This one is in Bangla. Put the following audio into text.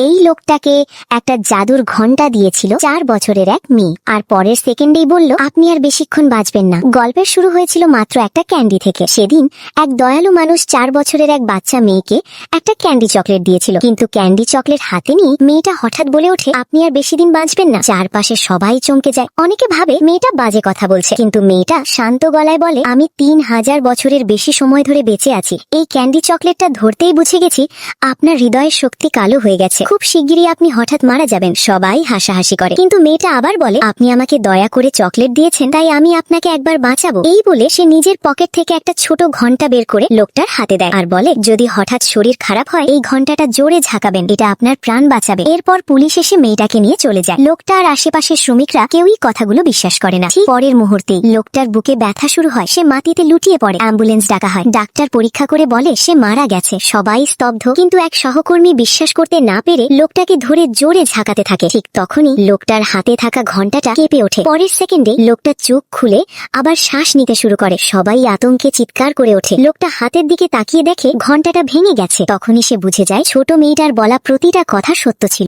এই লোকটাকে একটা জাদুর ঘন্টা দিয়েছিল 4 বছরের এক মেয়ে, আর পরের সেকেন্ডেই বলল আপনি আর বেশিক্ষণ বাঁচবেন না। গল্পের শুরু হয়েছিল মাত্র একটা ক্যান্ডি থেকে। সেদিন এক দয়ালু মানুষ 4 বছরের এক বাচ্চা মেয়েকে একটা ক্যান্ডি চকলেট দিয়েছিল, কিন্তু ক্যান্ডি চকলেট হাতে নিয়ে মেয়েটা হঠাৎ বলে ওঠে আপনি আর বেশি দিন বাঁচবেন না। চারপাশে সবাই চমকে যায়। অনেকে ভাবে মেয়েটা বাজে কথা বলছে, কিন্তু মেয়েটা শান্ত গলায় বলে আমি 3000 বছরের বেশি সময় ধরে বেঁচে আছি। এই ক্যান্ডি চকলেটটা ধরতেই বুঝে গেছি আপনার হৃদয়ের শক্তি কালো হয়ে গেছে, খুব শিগগিরই আপনি হঠাৎ মারা যাবেন। সবাই হাসাহাসি করে, কিন্তু মেয়েটা আবার বলে আপনি আমাকে দয়া করে চকলেট দিয়েছেন, তাই আমি আপনাকে একবার বাঁচাবো। এই বলে সে নিজের পকেট থেকে একটা ছোট ঘন্টা বের করে লোকটার হাতে দেয় আর বলে যদি হঠাৎ শরীর খারাপ হয় এই ঘন্টাটা জোরে ঝাঁকাবেন, এটা আপনার প্রাণ বাঁচাবে। এরপর পুলিশ এসে মেয়েটাকে নিয়ে চলে যায়। লোকটা আর আশেপাশের শ্রমিকরা কেউই কথাগুলো বিশ্বাস করে না। ঠিক পরের মুহূর্তেই লোকটার বুকে ব্যথা শুরু হয়, সে মাটিতে লুটিয়ে পড়ে। অ্যাম্বুলেন্স ডাকা হয়, ডাক্তার পরীক্ষা করে বলে সে মারা গেছে। সবাই স্তব্ধ, কিন্তু এক সহকর্মী বিশ্বাস করতে না পেরে লোকটাকে ধরে জোরে ঝাঁকাতে থাকে। ঠিক তখনই লোকটার হাতে থাকা ঘন্টাটা কেঁপে ওঠে। পরের সেকেন্ডে লোকটা চোখ খুলে আবার শ্বাস নিতে শুরু করে। সবাই আতঙ্কে চিৎকার করে ওঠে। লোকটা হাতের দিকে তাকিয়ে দেখে ঘন্টাটা ভেঙে গেছে। তখনই সে বুঝে যায় ছোট মেয়েটার বলা প্রতিটা কথা সত্য ছিল।